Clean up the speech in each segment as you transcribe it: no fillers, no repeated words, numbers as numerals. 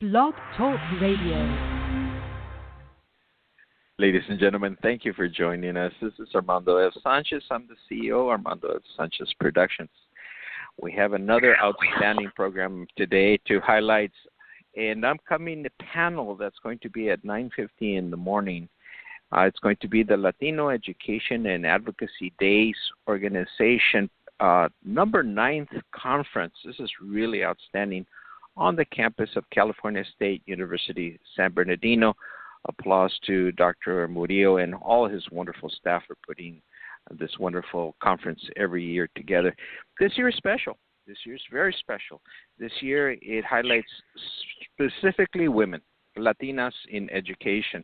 Blog Talk Radio. Ladies and gentlemen, thank you for joining us. This is Armando F. Sanchez. I'm the CEO, Armando F. Sanchez Productions. We have another outstanding program today to highlight an upcoming panel that's going to be at 9:50 in the morning. It's going to be the Latino Education and Advocacy Days Organization number 9th conference. This is really outstanding on the campus of California State University, San Bernardino. Applause to Dr. Murillo and all his wonderful staff for putting this wonderful conference every year together. This year is special. This year is very special. This year it highlights specifically women, Latinas in education.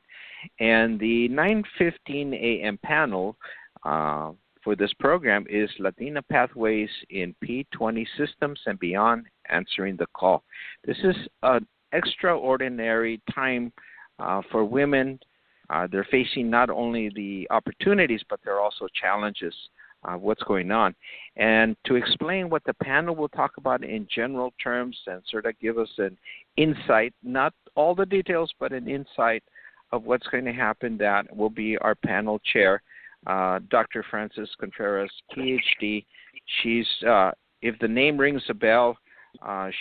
And the 9:15 a.m. panel for this program is Latina Pathways in P-20 Systems and Beyond, Answering the Call. This is an extraordinary time for women. They're facing not only the opportunities, but there are also challenges. What's going on. And to explain what the panel will talk about in general terms and sort of give us an insight, not all the details, but an insight of what's going to happen, that will be our panel chair, Dr. Frances Contreras, PhD. She's, if the name rings a bell,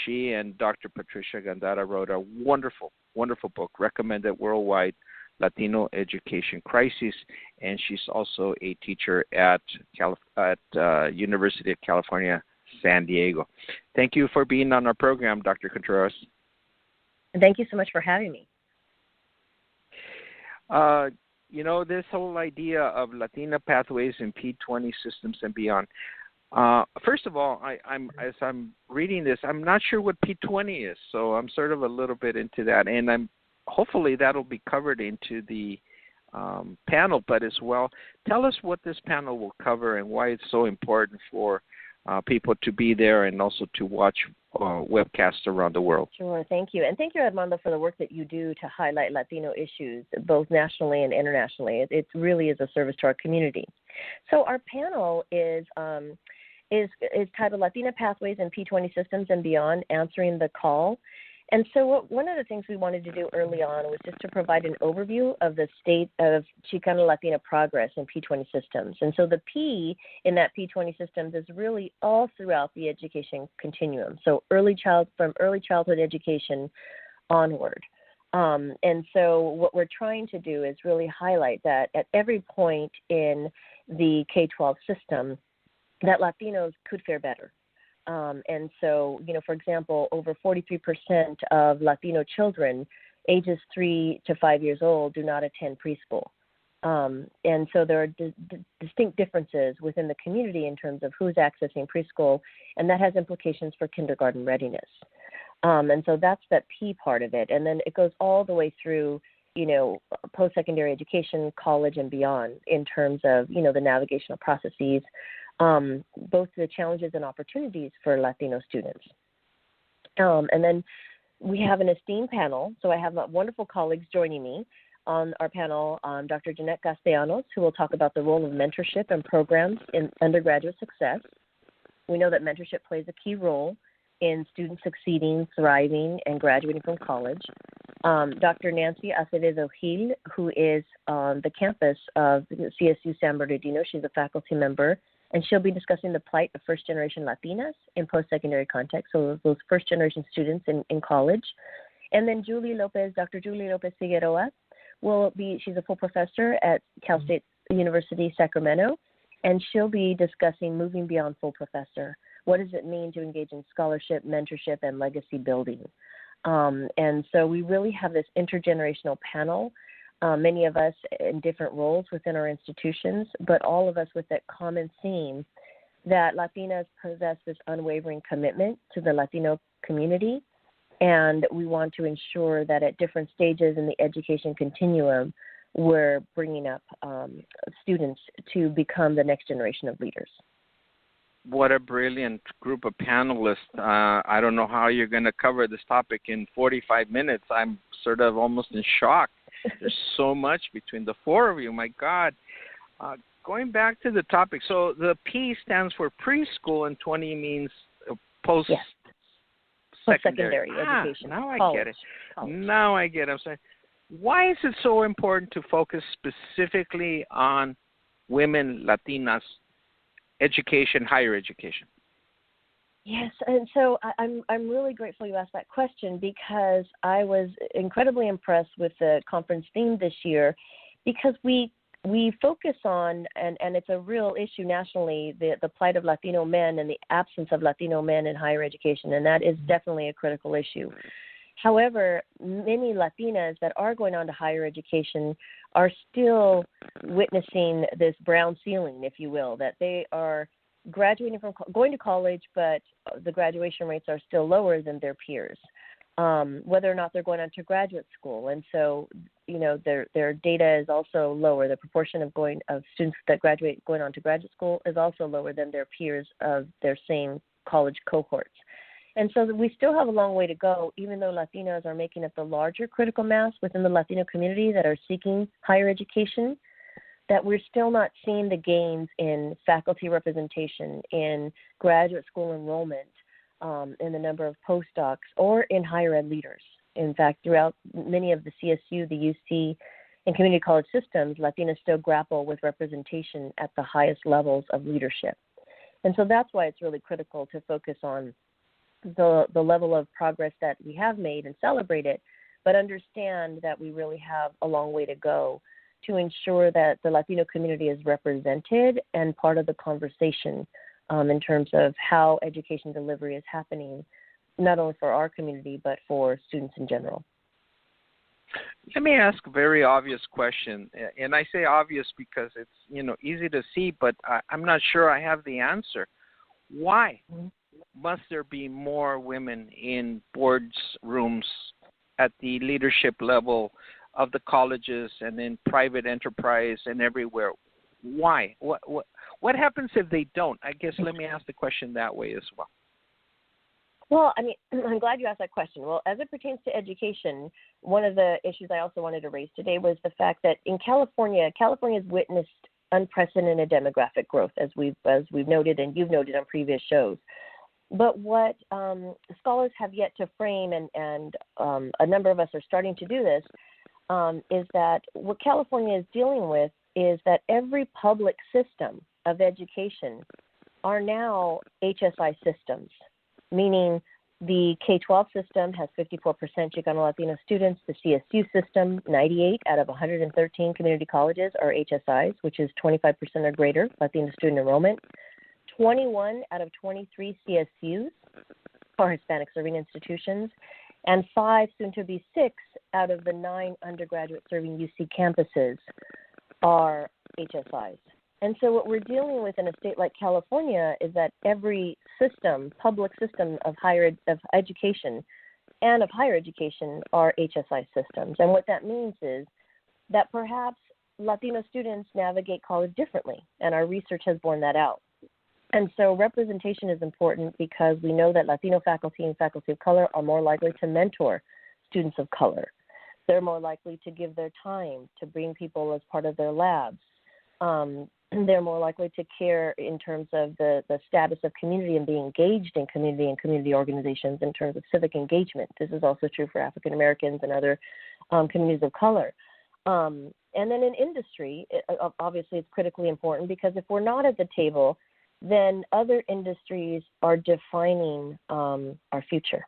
she and Dr. Patricia Gandara wrote a wonderful book, recommended worldwide, Latino Education Crisis, and she's also a teacher at University of California, San Diego. Thank you for being on our program, Dr. Contreras. Thank you so much for having me. This whole idea of Latina Pathways in P-20 Systems and Beyond. First of all, as I'm reading this, I'm not sure what P-20 is, so I'm sort of a little bit into that, and hopefully that'll be covered into the panel. But as well, tell us what this panel will cover and why it's so important for people to be there and also to watch webcasts around the world. Sure, thank you. And thank you, Armando, for the work that you do to highlight Latino issues, both nationally and internationally. It really is a service to our community. So our panel is titled Latina Pathways in P-20 Systems and Beyond, Answering the Call. And so one of the things we wanted to do early on was just to provide an overview of the state of Chicana Latina progress in P-20 systems. And so the P in that P-20 systems is really all throughout the education continuum. So from early childhood education onward. And so what we're trying to do is really highlight that at every point in the K-12 system, that Latinos could fare better. And so, for example, over 43% of Latino children ages 3 to 5 years old do not attend preschool. And so there are distinct differences within the community in terms of who's accessing preschool, and that has implications for kindergarten readiness. And so that's that P part of it. And then it goes all the way through, post-secondary education, college, and beyond in terms of, the navigational processes, both the challenges and opportunities for Latino students. And then we have an esteemed panel. So I have wonderful colleagues joining me on our panel, Dr. Jeannett Castellanos, who will talk about the role of mentorship and programs in undergraduate success. We know that mentorship plays a key role in students succeeding, thriving, and graduating from college. Dr. Nancy Acevedo-Gil, who is on the campus of CSU San Bernardino. She's a faculty member, and she'll be discussing the plight of first-generation Latinas in post-secondary context, so those first-generation students in college. And then Dr. Julie López Figueroa she's a full professor at Cal State University, Sacramento, and she'll be discussing moving beyond full professor. What does it mean to engage in scholarship, mentorship, and legacy building? And so we really have this intergenerational panel, many of us in different roles within our institutions, but all of us with that common theme that Latinas possess this unwavering commitment to the Latino community, and we want to ensure that at different stages in the education continuum, we're bringing up students to become the next generation of leaders. What a brilliant group of panelists. I don't know how you're going to cover this topic in 45 minutes. I'm sort of almost in shock. There's so much between the four of you. My God. Going back to the topic, so the P stands for preschool and 20 means post Secondary education. Now I college. get it. College. Now I get it. I'm saying, why is it so important to focus specifically on women, Latinas, education, higher education? Yes, and so I'm really grateful you asked that question, because I was incredibly impressed with the conference theme this year, because we focus on, and it's a real issue nationally, the plight of Latino men and the absence of Latino men in higher education, and that is definitely a critical issue. However, many Latinas that are going on to higher education are still witnessing this brown ceiling, if you will, that they are graduating from going to college, but the graduation rates are still lower than their peers, whether or not they're going on to graduate school. And so, their data is also lower. The proportion of students that graduate going on to graduate school is also lower than their peers of their same college cohorts. And so we still have a long way to go, even though Latinos are making up the larger critical mass within the Latino community that are seeking higher education, that we're still not seeing the gains in faculty representation, in graduate school enrollment, in the number of postdocs, or in higher ed leaders. In fact, throughout many of the CSU, the UC, and community college systems, Latinos still grapple with representation at the highest levels of leadership. And so that's why it's really critical to focus on the level of progress that we have made and celebrate it, but understand that we really have a long way to go to ensure that the Latino community is represented and part of the conversation in terms of how education delivery is happening, not only for our community, but for students in general. Let me ask a very obvious question, and I say obvious because it's easy to see, but I'm not sure I have the answer. Why must there be more women in boards rooms at the leadership level of the colleges and in private enterprise and everywhere? Why? What happens if they don't? I guess let me ask the question that way as well. Well, I'm glad you asked that question. Well, as it pertains to education, one of the issues I also wanted to raise today was the fact that in California's witnessed unprecedented demographic growth, as we've noted and you've noted on previous shows. But what scholars have yet to frame, and a number of us are starting to do this, is that what California is dealing with is that every public system of education are now HSI systems, meaning the K-12 system has 54% Chicano Latino students. The CSU system, 98 out of 113 community colleges are HSIs, which is 25% or greater Latino student enrollment. 21 out of 23 CSUs are Hispanic serving institutions, and 5, soon to be 6, out of the 9 undergraduate serving UC campuses are HSIs. And so what we're dealing with in a state like California is that every system, public system of education and of higher education are HSI systems. And what that means is that perhaps Latino students navigate college differently, and our research has borne that out. And so representation is important because we know that Latino faculty and faculty of color are more likely to mentor students of color. They're more likely to give their time to bring people as part of their labs. They're more likely to care in terms of the status of community and being engaged in community and community organizations in terms of civic engagement. This is also true for African Americans and other communities of color. And then in industry, obviously it's critically important because if we're not at the table, then other industries are defining our future.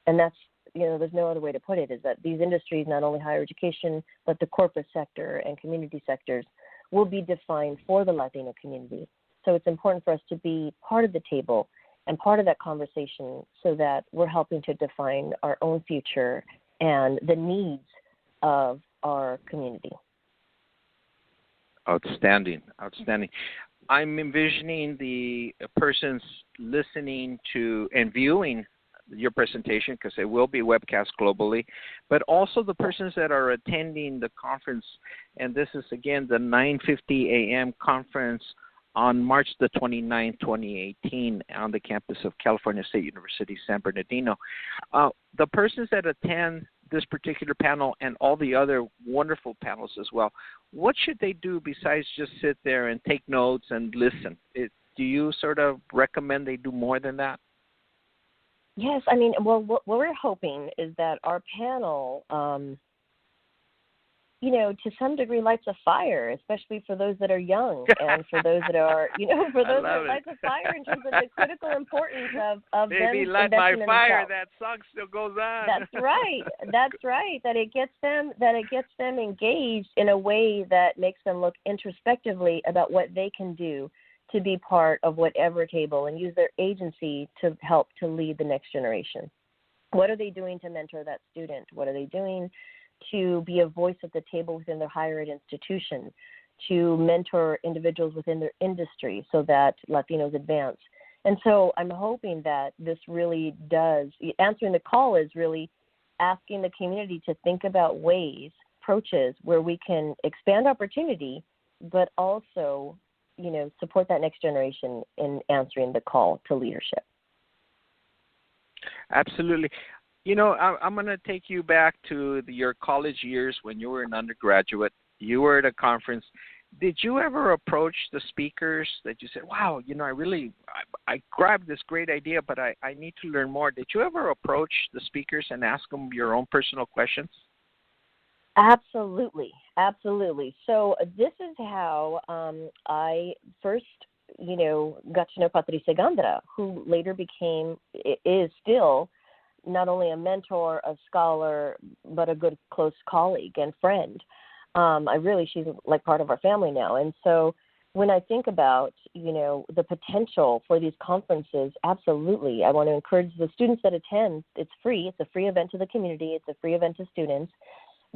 And that's, there's no other way to put it, is that these industries, not only higher education, but the corporate sector and community sectors will be defined for the Latino community. So it's important for us to be part of the table and part of that conversation so that we're helping to define our own future and the needs of our community. Outstanding. I'm envisioning the persons listening to and viewing your presentation, because it will be webcast globally, but also the persons that are attending the conference. And this is, again, the 9:50 a.m. conference on March the 29th, 2018, on the campus of California State University, San Bernardino. The persons that attend this particular panel and all the other wonderful panels as well, what should they do besides just sit there and take notes and listen? Do you sort of recommend they do more than that? Yes, I mean, well, what we're hoping is that our panel, to some degree lights a fire, especially for those that are young and for those that are, for those that lights a fire in terms of the critical importance of Maybe them light my investing in fire. themselves. That song still goes on. That's right. That's right. That it gets them engaged in a way that makes them look introspectively about what they can do to be part of whatever table and use their agency to help to lead the next generation. What are they doing to mentor that student? What are they doing to be a voice at the table within their higher ed institution, to mentor individuals within their industry so that Latinos advance? And so I'm hoping that this really does, answering the call is really asking the community to think about ways, approaches where we can expand opportunity, but also support that next generation in answering the call to leadership. Absolutely. I'm going to take you back to your college years when you were an undergraduate. You were at a conference. Did you ever approach the speakers that you said, wow, I grabbed this great idea, but I need to learn more. Did you ever approach the speakers and ask them your own personal questions? Absolutely. So this is how I first, got to know Patricia Gandra, who later is still not only a mentor, a scholar, but a good close colleague and friend. She's like part of our family now. And so when I think about, the potential for these conferences, absolutely. I want to encourage the students that attend. It's free. It's a free event to the community. It's a free event to students.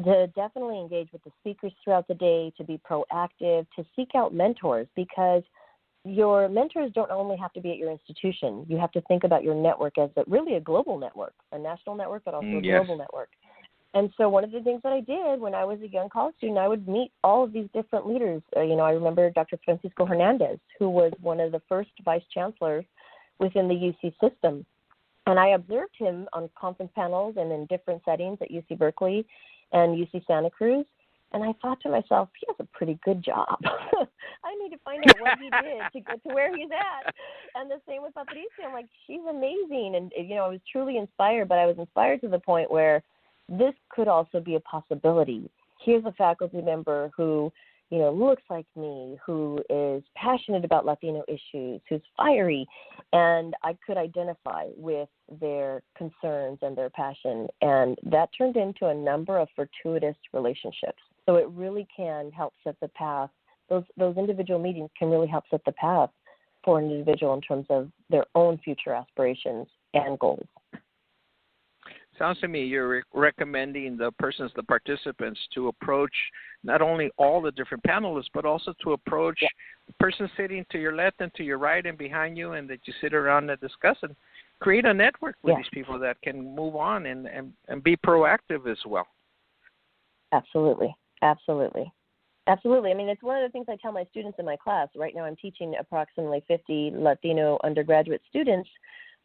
To definitely engage with the speakers throughout the day, to be proactive, to seek out mentors, because your mentors don't only have to be at your institution. You have to think about your network as really a global network, a national network, but also a global network. And so one of the things that I did when I was a young college student, I would meet all of these different leaders. I remember Dr. Francisco Hernandez, who was one of the first vice chancellors within the UC system. And I observed him on conference panels and in different settings at UC Berkeley and UC Santa Cruz. And I thought to myself, he has a pretty good job. I need to find out what he did to get to where he's at. And the same with Patricia. I'm like, she's amazing. And, I was truly inspired, but I was inspired to the point where this could also be a possibility. Here's a faculty member who, looks like me, who is passionate about Latino issues, who's fiery, and I could identify with their concerns and their passion. And that turned into a number of fortuitous relationships. So it really can help set the path. Those individual meetings can really help set the path for an individual in terms of their own future aspirations and goals. Sounds to me you're recommending the participants, to approach not only all the different panelists, but also to approach the person sitting to your left and to your right and behind you, and that you sit around and discuss and create a network with these people that can move on and be proactive as well. Absolutely. I mean, it's one of the things I tell my students in my class. Right now I'm teaching approximately 50 Latino undergraduate students,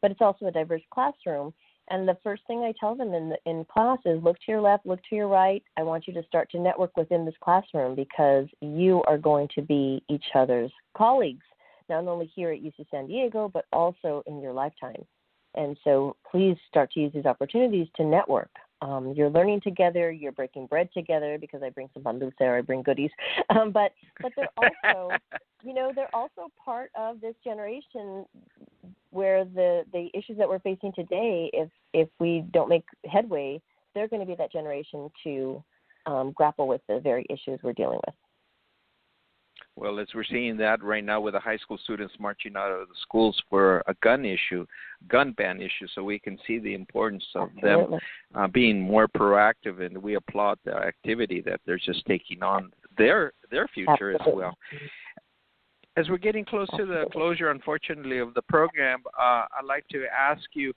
but it's also a diverse classroom. And the first thing I tell them in class is look to your left, look to your right. I want you to start to network within this classroom because you are going to be each other's colleagues, not only here at UC San Diego, but also in your lifetime. And so please start to use these opportunities to network. You're learning together, you're breaking bread together because I bring some pan dulce or I bring goodies. But they're also, they're also part of this generation where the issues that we're facing today, if we don't make headway, they're going to be that generation to grapple with the very issues we're dealing with. Well, as we're seeing that right now with the high school students marching out of the schools for a gun ban issue, so we can see the importance of them being more proactive, and we applaud the activity that they're just taking on their future as well. As we're getting close to the closure, unfortunately, of the program, I'd like to ask you,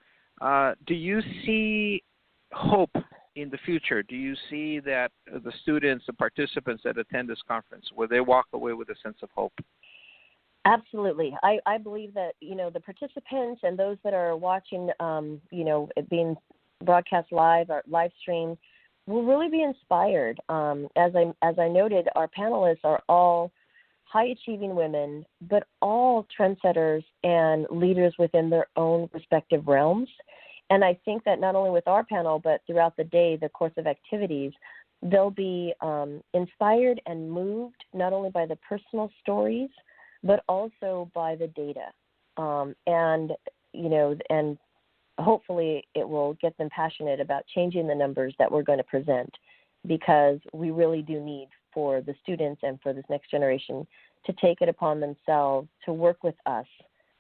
do you see hope in the future? Do you see that the students, the participants that attend this conference, will they walk away with a sense of hope? Absolutely. I believe that, the participants and those that are watching, it being broadcast live or live streamed will really be inspired. As I noted, our panelists are all high-achieving women, but all trendsetters and leaders within their own respective realms. And I think that not only with our panel, but throughout the day, the course of activities, they'll be inspired and moved not only by the personal stories, but also by the data. And hopefully it will get them passionate about changing the numbers that we're going to present, because we really do need for the students and for this next generation to take it upon themselves to work with us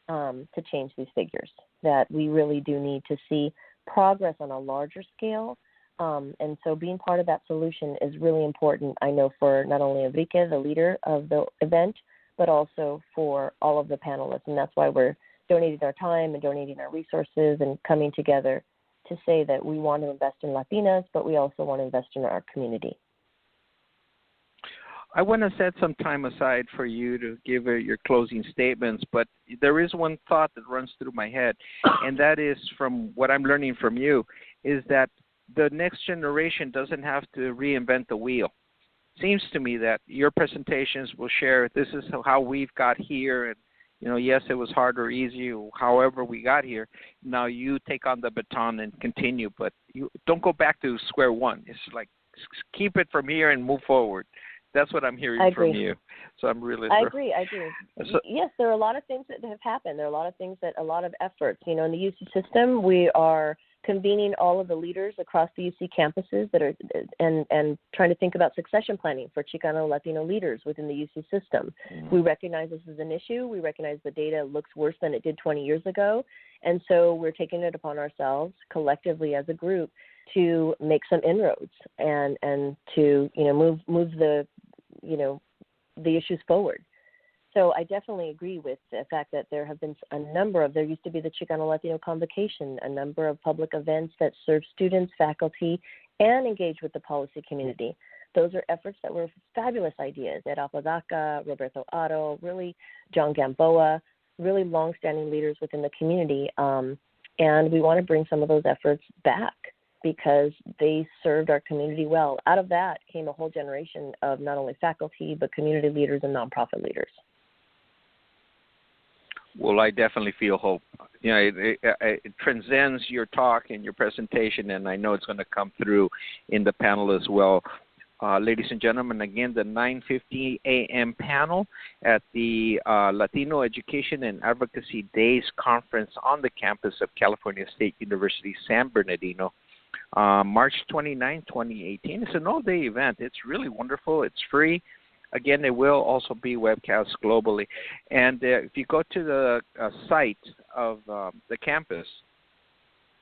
to change these figures, that we really do need to see progress on a larger scale. And so being part of that solution is really important, I know, for not only Enrique, the leader of the event, but also for all of the panelists. And that's why we're donating our time and donating our resources and coming together to say that we want to invest in Latinas, but we also want to invest in our community. I want to set some time aside for you to give your closing statements, but there is one thought that runs through my head, and that is, from what I'm learning from you, is that the next generation doesn't have to reinvent the wheel. Seems to me that your presentations will share, this is how we've got here, and yes, it was hard or easy, however we got here. Now you take on the baton and continue, but you don't go back to square one. It's like, keep it from here and move forward. That's what I'm hearing from you. So I'm really I agree. So, yes, there are a lot of things that have happened. There are a lot of efforts. In the UC system, we are convening all of the leaders across the UC campuses that are and trying to think about succession planning for Chicano Latino leaders within the UC system. We recognize this is an issue. We recognize the data looks worse than it did 20 years ago. And so we're taking it upon ourselves collectively as a group to make some inroads and to move the issues forward. So I definitely agree with the fact that there have been there used to be the Chicano Latino Convocation, a number of public events that serve students, faculty, and engage with the policy community. Those are efforts that were fabulous ideas. Ed Apodaca, Roberto Otto, really John Gamboa, really longstanding leaders within the community. And we want to bring some of those efforts back, because they served our community well. Out of that came a whole generation of not only faculty, but community leaders and nonprofit leaders. Well, I definitely feel hope. It transcends your talk and your presentation, and I know it's going to come through in the panel as well. Ladies and gentlemen, again, the 9:50 a.m. panel at the Latino Education and Advocacy Days Conference on the campus of California State University, San Bernardino, March 29, 2018. It's an all-day event. It's really wonderful. It's free. Again, it will also be webcast globally. And if you go to the site of the campus,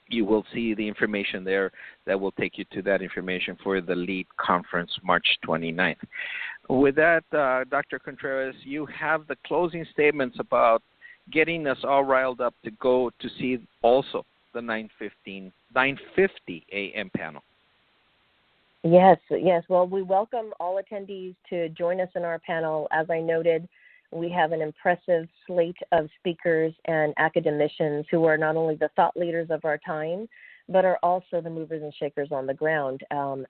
you will see the information there that will take you to that information for the LEAD conference, March 29th. With that, Dr. Contreras, you have the closing statements about getting us all riled up to go to see also the 9:50 a.m. panel. Yes. Well, we welcome all attendees to join us in our panel. As I noted, we have an impressive slate of speakers and academicians who are not only the thought leaders of our time, but are also the movers and shakers on the ground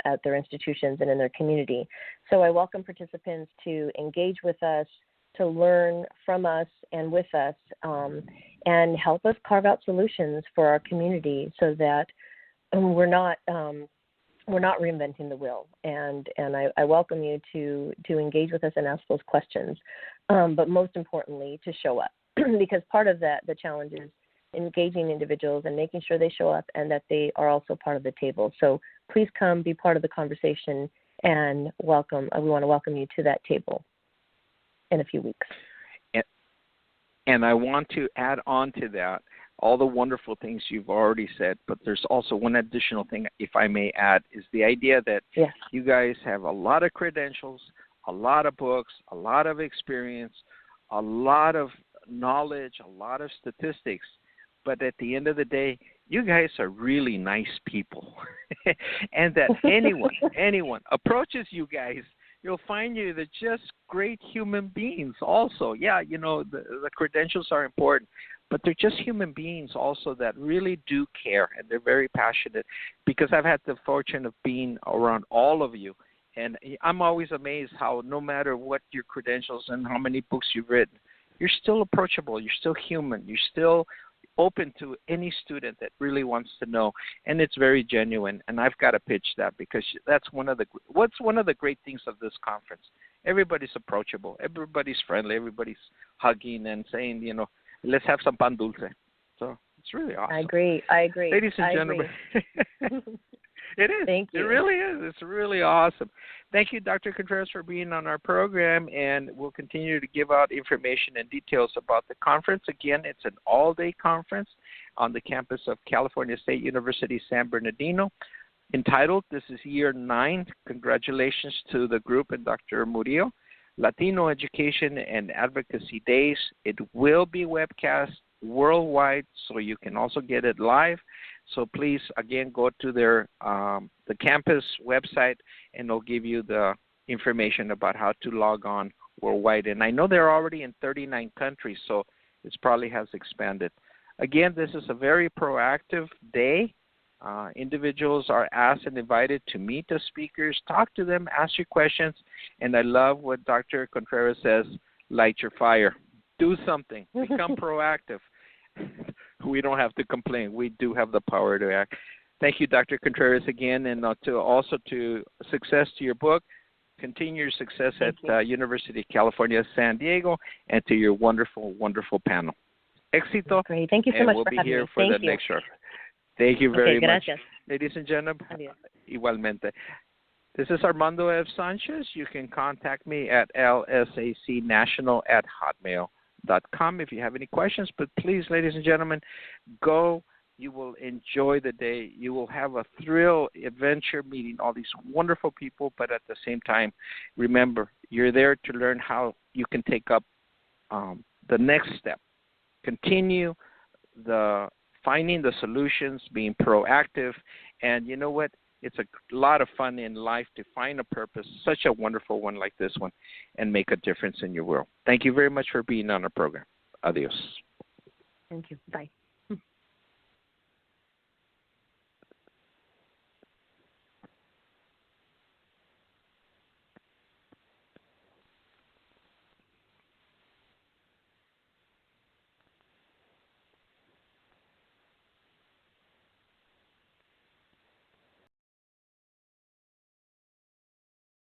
at their institutions and in their community. So I welcome participants to engage with us, to learn from us and with us, and help us carve out solutions for our community so that we're not reinventing the wheel. And I welcome you to engage with us and ask those questions, but most importantly, to show up, because part of the challenge is engaging individuals and making sure they show up and that they are also part of the table. So please come be part of the conversation, and welcome. We want to welcome you to that table in a few weeks. And I want to add on to that all the wonderful things you've already said, but there's also one additional thing, if I may add, is the idea that you guys have a lot of credentials, a lot of books, a lot of experience, a lot of knowledge, a lot of statistics, but at the end of the day, you guys are really nice people. And that anyone approaches you guys, you'll find they're just great human beings also. Yeah, the credentials are important, but they're just human beings also that really do care, and they're very passionate, because I've had the fortune of being around all of you, and I'm always amazed how no matter what your credentials and how many books you've written, you're still approachable, you're still human, you're still open to any student that really wants to know, and it's very genuine. And I've got to pitch that because that's one of the great things of this conference. Everybody's approachable, everybody's friendly, everybody's hugging and saying, let's have some pan dulce. So it's really awesome. I agree. Ladies and gentlemen. It is. Thank you. It really is. It's really awesome. Thank you, Dr. Contreras, for being on our program, and we'll continue to give out information and details about the conference. Again, it's an all-day conference on the campus of California State University, San Bernardino, entitled, this is year 9, congratulations to the group and Dr. Murillo, Latino Education and Advocacy Days. It will be webcast worldwide, so you can also get it live. So please, again, go to their the campus website, and they'll give you the information about how to log on worldwide. And I know they're already in 39 countries, so it probably has expanded. Again, this is a very proactive day. Individuals are asked and invited to meet the speakers, talk to them, ask your questions. And I love what Dr. Contreras says, light your fire. Do something. Become proactive. We don't have to complain. We do have the power to act. Thank you, Dr. Contreras, again, and to success to your book. Continue your success at University of California, San Diego, and to your wonderful, wonderful panel. Éxito. Great. Thank you so much for having me. We'll be here for the next show. Thank you very much. Gracias. Ladies and gentlemen, Adiós. Igualmente. This is Armando F. Sanchez. You can contact me at lsacnational@hotmail.com if you have any questions. But please, ladies and gentlemen, go. You will enjoy the day. You will have a thrill adventure meeting all these wonderful people. But at the same time, remember, you're there to learn how you can take up the next step. Continue finding the solutions, being proactive. And you know what? It's a lot of fun in life to find a purpose, such a wonderful one like this one, and make a difference in your world. Thank you very much for being on our program. Adios. Thank you. Bye.